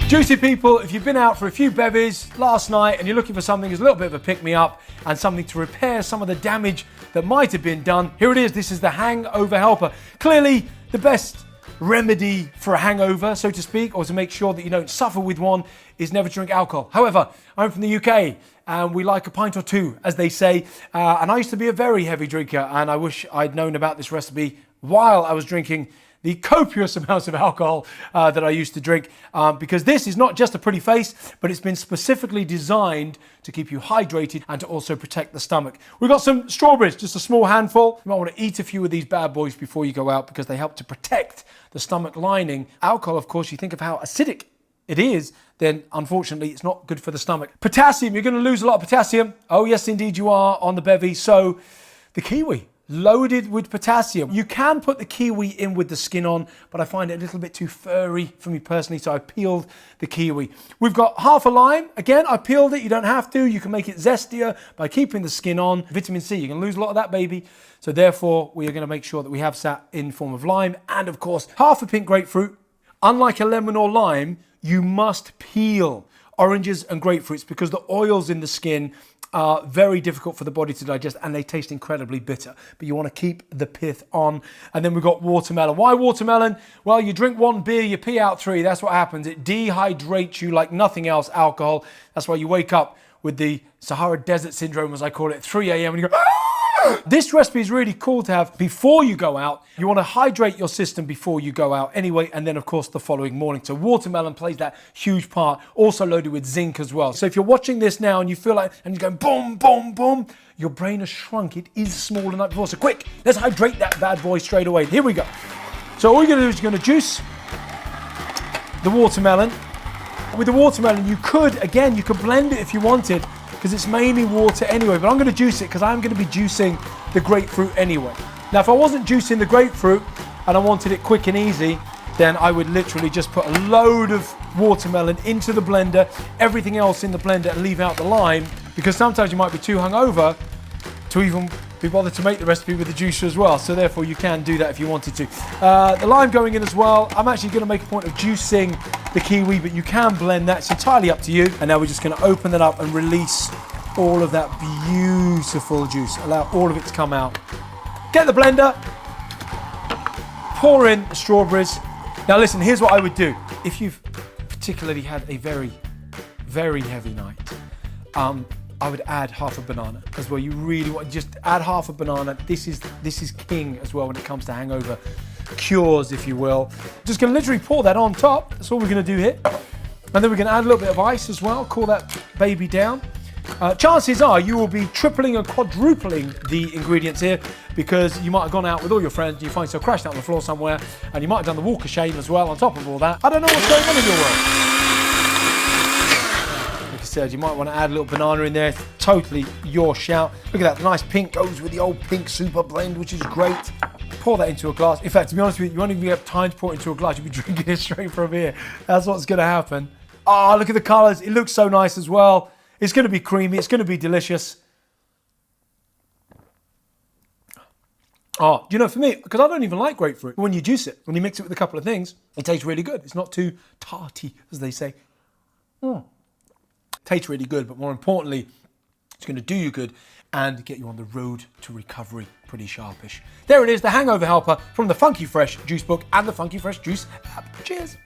Juicy people, if you've been out for a few bevies last night and you're looking for something that's a little bit of a pick-me-up and something to repair some of the damage that might have been done, here it is. This is the Hangover Helper. Clearly the best remedy for a hangover, so to speak, or to make sure that you don't suffer with one, is never drink alcohol. However, I'm from the UK and we like a pint or two, as they say, and I used to be a very heavy drinker, and I wish I'd known about this recipe while I was drinking the copious amounts of alcohol that I used to drink, because this is not just a pretty face, but it's been specifically designed to keep you hydrated and to also protect the stomach. We've got some strawberries, just a small handful. You might want to eat a few of these bad boys before you go out because they help to protect the stomach lining. Alcohol, of course, you think of how acidic it is, then unfortunately it's not good for the stomach. Potassium, you're going to lose a lot of potassium. Oh yes, indeed you are on the bevy. So the kiwi, loaded with potassium. You can put the kiwi in with the skin on, but I find it a little bit too furry for me personally, so I peeled the kiwi. We've got half a lime. Again, I peeled it. You don't have to. You can make it zestier by keeping the skin on. Vitamin C, you can lose a lot of that, baby. So therefore, we are going to make sure that we have that in form of lime. And of course, half a pink grapefruit. Unlike a lemon or lime, you must peel oranges and grapefruits because the oils in the skin are very difficult for the body to digest and they taste incredibly bitter. But you want to keep the pith on. And then we've got watermelon. Why watermelon? Well, you drink one beer, you pee out three. That's what happens. It dehydrates you like nothing else, alcohol. That's why you wake up with the Sahara Desert Syndrome, as I call it, at 3 a.m. and you go, ah! This recipe is really cool to have before you go out. You want to hydrate your system before you go out anyway, and then of course the following morning. So watermelon plays that huge part, also loaded with zinc as well. So if you're watching this now and you feel like, and you're going boom, boom, boom, your brain has shrunk. It is smaller than that before. So quick, let's hydrate that bad boy straight away. Here we go. So all you're going to do is you're going to juice the watermelon. With the watermelon, you could blend it if you wanted, because it's mainly water anyway, but I'm going to juice it because I'm going to be juicing the grapefruit anyway. Now, if I wasn't juicing the grapefruit and I wanted it quick and easy, then I would literally just put a load of watermelon into the blender, everything else in the blender, and leave out the lime, because sometimes you might be too hungover to even be bothered to make the recipe with the juicer as well. So therefore you can do that if you wanted to. The lime going in as well. I'm actually going to make a point of juicing the kiwi, but you can blend that. It's entirely up to you. And now we're just going to open that up and release all of that beautiful juice. Allow all of it to come out. Get the blender, pour in the strawberries. Now listen, here's what I would do. If you've particularly had a very, very heavy night, I would add half a banana as well. You really want, just add half a banana. This is king as well when it comes to hangover cures, if you will. Just gonna literally pour that on top. That's all we're gonna do here. And then we're gonna add a little bit of ice as well, cool that baby down. Chances are you will be tripling and quadrupling the ingredients here, because you might have gone out with all your friends and you find yourself crashed out on the floor somewhere, and you might have done the walk of shame as well on top of all that. I don't know what's going on in your world. Said, you might want to add a little banana in there. Totally your shout. Look at that, the nice pink goes with the old pink super blend, which is great. Pour that into a glass. In fact, to be honest with you, you won't even have time to pour it into a glass. You'll be drinking it straight from here. That's what's going to happen. Oh, look at the colours. It looks so nice as well. It's going to be creamy. It's going to be delicious. Oh, do you know, for me, because I don't even like grapefruit, when you juice it, when you mix it with a couple of things, it tastes really good. It's not too tarty, as they say. Tastes really good, but more importantly, it's going to do you good and get you on the road to recovery pretty sharpish. There it is, the Hangover Helper from the Funky Fresh Juice Book and the Funky Fresh Juice app. Cheers.